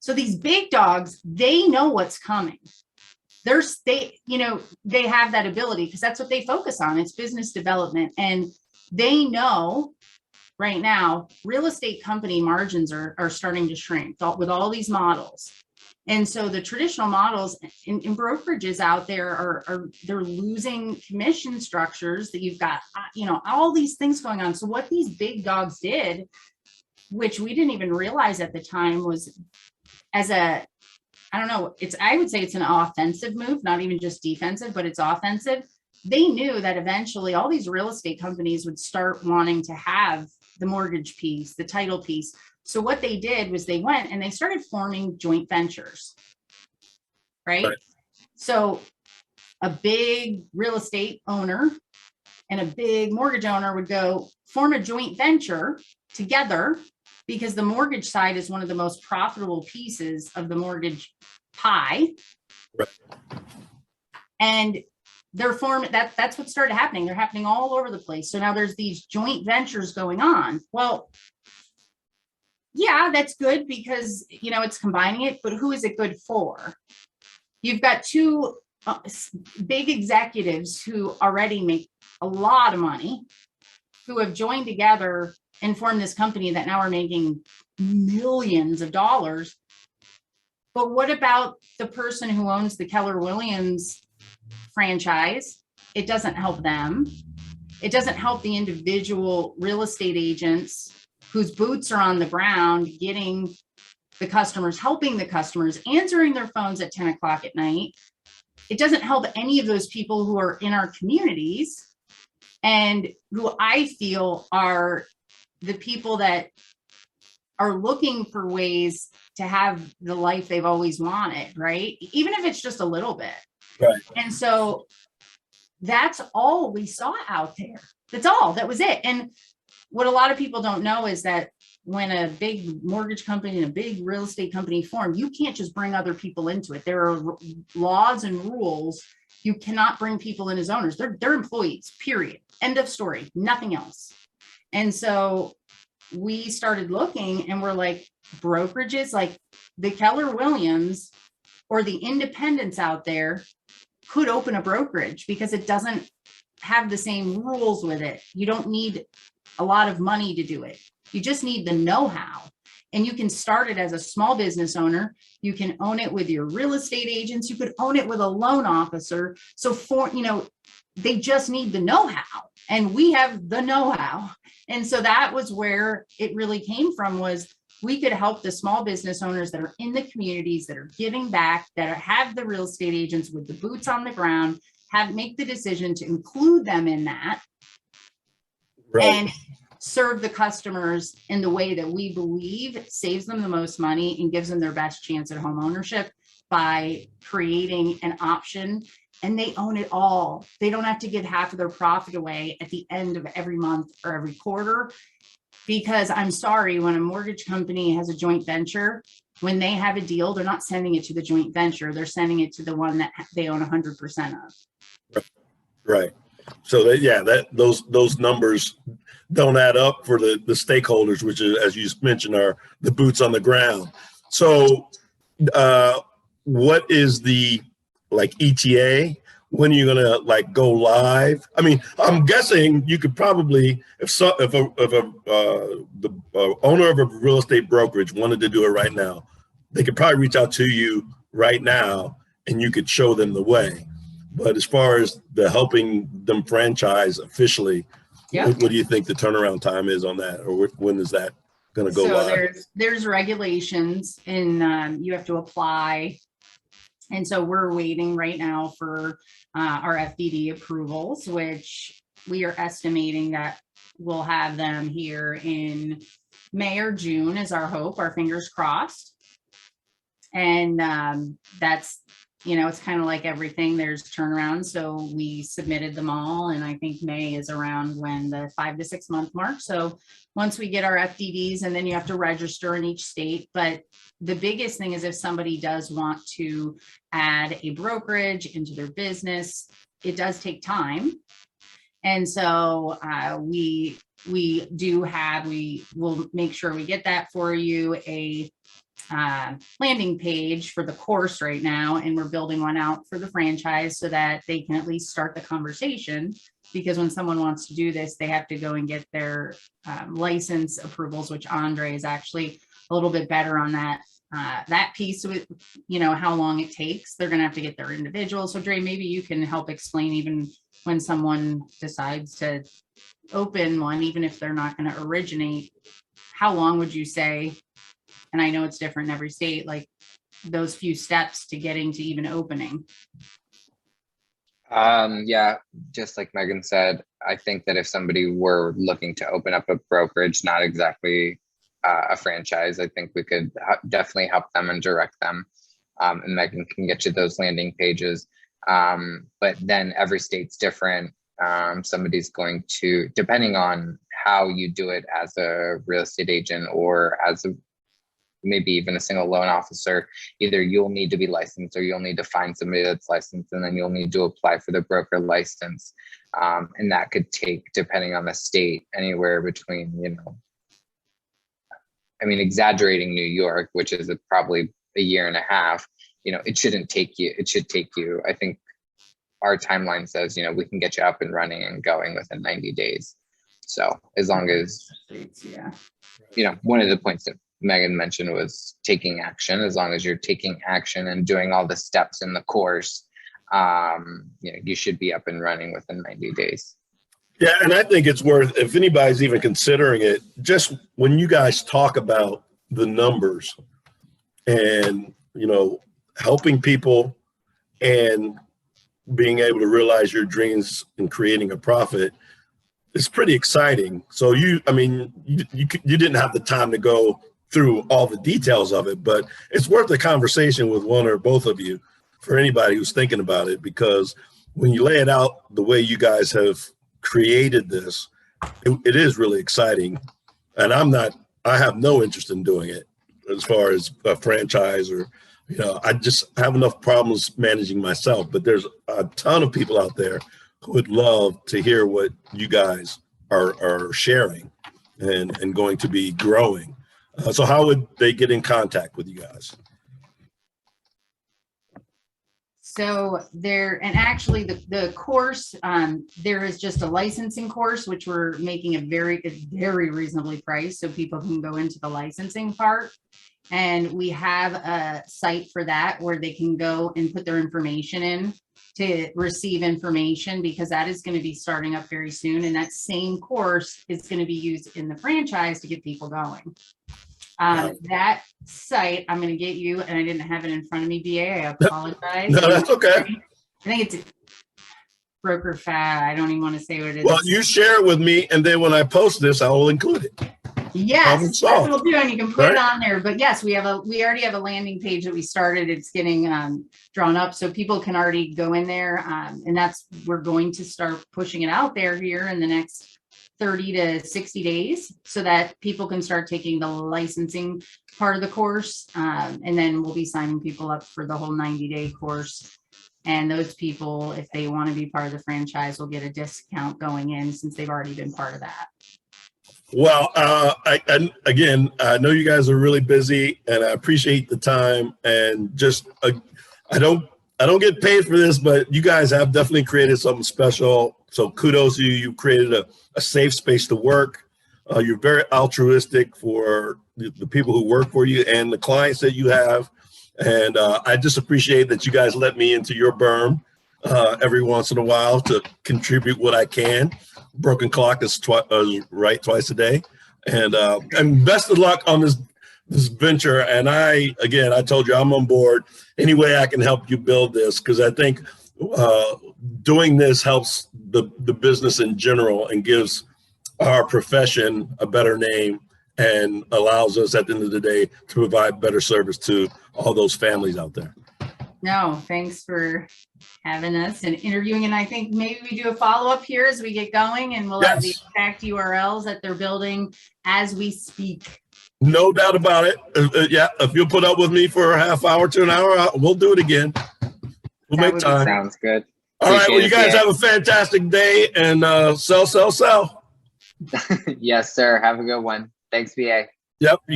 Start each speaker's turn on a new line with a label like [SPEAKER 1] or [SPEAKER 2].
[SPEAKER 1] So these big dogs, they know what's coming. They have that ability because that's what they focus on. It's business development. And they know right now, real estate company margins are starting to shrink with all these models. And so the traditional models in brokerages out there they're losing commission structures that you've got, all these things going on. So what these big dogs did, which we didn't even realize at the time, was I would say it's an offensive move, not even just defensive, but it's offensive. They knew that eventually all these real estate companies would start wanting to have the mortgage piece, the title piece. So what they did was they went and they started forming joint ventures, right? So a big real estate owner and a big mortgage owner would go form a joint venture together, because the mortgage side is one of the most profitable pieces of the mortgage pie.
[SPEAKER 2] Right.
[SPEAKER 1] And that's what started happening. They're happening all over the place. So now there's these joint ventures going on. Well, yeah, that's good because, it's combining it, but who is it good for? You've got two big executives who already make a lot of money, who have joined together and formed this company that now are making millions of dollars. But what about the person who owns the Keller Williams franchise? It doesn't help them. It doesn't help the individual real estate agents whose boots are on the ground, getting the customers, helping the customers, answering their phones at 10 o'clock at night. It doesn't help any of those people who are in our communities and who I feel are the people that are looking for ways to have the life they've always wanted, right? Even if it's just a little bit.
[SPEAKER 2] Right.
[SPEAKER 1] And so that's all we saw out there. That was it. And what a lot of people don't know is that when a big mortgage company and a big real estate company form, you can't just bring other people into it. There are laws and rules. You cannot bring people in as owners. They're employees, period. End of story, nothing else. And so we started looking and we're like, brokerages like the Keller Williams or the independents out there could open a brokerage because it doesn't have the same rules with it. You don't need a lot of money to do it. You just need the know-how. And you can start it as a small business owner. You can own it with your real estate agents. You could own it with a loan officer. So they just need the know-how, and we have the know-how. And so that was where it really came from, was we could help the small business owners that are in the communities, that are giving back, that have the real estate agents with the boots on the ground, make the decision to include them in that. Right. And serve the customers in the way that we believe saves them the most money and gives them their best chance at home ownership by creating an option. And they own it all. They don't have to give half of their profit away at the end of every month or every quarter. Because I'm sorry, when a mortgage company has a joint venture, when they have a deal, they're not sending it to the joint venture. They're sending it to the one that they own 100% of.
[SPEAKER 2] Right. So those numbers don't add up for the stakeholders, which is, as you mentioned, are the boots on the ground. So what is the ETA? When are you gonna go live? I mean, I'm guessing you could probably, if the owner of a real estate brokerage wanted to do it right now, they could probably reach out to you right now and you could show them the way. But as far as the helping them franchise officially, what do you think the turnaround time is on that, or when is that going to go live?
[SPEAKER 1] There's regulations, and you have to apply. And so we're waiting right now for our FDD approvals, which we are estimating that we'll have them here in May or June is our hope, our fingers crossed. And that's, it's kind of like everything, there's turnaround. So we submitted them all. And I think May is around when the 5 to 6 month mark. So once we get our FDDs, and then you have to register in each state. But the biggest thing is if somebody does want to add a brokerage into their business, it does take time. And so we will make sure we get that for you, a landing page for the course right now, and we're building one out for the franchise so that they can at least start the conversation. Because when someone wants to do this, they have to go and get their license approvals, which Andre is actually a little bit better on that piece with, how long it takes. They're going to have to get their individual. So Dre, maybe you can help explain, even when someone decides to open one, even if they're not going to originate, how long would you say? And I know it's different in every state, like those few steps to getting to even opening.
[SPEAKER 3] Yeah, just like Megan said, I think that if somebody were looking to open up a brokerage, not exactly a franchise, I think we could definitely help them and direct them. And Megan can get you those landing pages. But then every state's different. Somebody's going to, depending on how you do it as a real estate agent or as maybe even a single loan officer, either you'll need to be licensed or you'll need to find somebody that's licensed, and then you'll need to apply for the broker license. And that could take, depending on the state, anywhere between, exaggerating New York, which is probably a year and a half, it should take you, I think our timeline says, we can get you up and running and going within 90 days. So as long as, one of the points that Megan mentioned was taking action. As long as you're taking action and doing all the steps in the course, you should be up and running within 90 days.
[SPEAKER 2] Yeah, and I think it's worth, if anybody's even considering it, just when you guys talk about the numbers and, helping people and being able to realize your dreams and creating a profit, it's pretty exciting. So you didn't have the time to go through all the details of it, but it's worth a conversation with one or both of you for anybody who's thinking about it, because when you lay it out the way you guys have created this, it is really exciting. And I have no interest in doing it as far as a franchise or, I just have enough problems managing myself, but there's a ton of people out there who would love to hear what you guys are sharing and going to be growing. So how would they get in contact with you guys?
[SPEAKER 1] So actually the course, there is just a licensing course, which we're making a very reasonably priced so people can go into the licensing part. And we have a site for that where they can go and put their information in to receive information, because that is going to be starting up very soon. And that same course is going to be used in the franchise to get people going. That site, I'm going to get you, and I didn't have it in front of me, BA. I apologize.
[SPEAKER 2] No, that's okay.
[SPEAKER 1] I think it's Broker Fab. I don't even want to say what it is.
[SPEAKER 2] Well, you share it with me, and then when I post this, I will include it.
[SPEAKER 1] Yes, that's what we'll do, and you can put it on there. But yes, we already have a landing page that we started. It's getting drawn up, so people can already go in there, and we're going to start pushing it out there here in the next 30 to 60 days, so that people can start taking the licensing part of the course, and then we'll be signing people up for the whole 90-day course. And those people, if they want to be part of the franchise, will get a discount going in, since they've already been part of that.
[SPEAKER 2] Well, I know you guys are really busy, and I appreciate the time. And just, I don't get paid for this, but you guys have definitely created something special. So kudos to you. You've created a safe space to work. You're very altruistic for the people who work for you and the clients that you have. And I just appreciate that you guys let me into your berm every once in a while to contribute what I can. Broken clock is right twice a day. And best of luck on this venture. And I told you I'm on board any way I can help you build this, because I think doing this helps the business in general and gives our profession a better name and allows us at the end of the day to provide better service to all those families out there.
[SPEAKER 1] No, thanks for having us and interviewing. And I think maybe we do a follow-up here as we get going, and we'll have the exact URLs that they're building as we speak.
[SPEAKER 2] No doubt about it. If you'll put up with me for a half hour to an hour, we'll do it again. We'll make time.
[SPEAKER 3] Sounds good.
[SPEAKER 2] All right. Well, you guys have a fantastic day, and sell.
[SPEAKER 3] Yes, sir. Have a good one. Thanks, BA.
[SPEAKER 2] Yep. You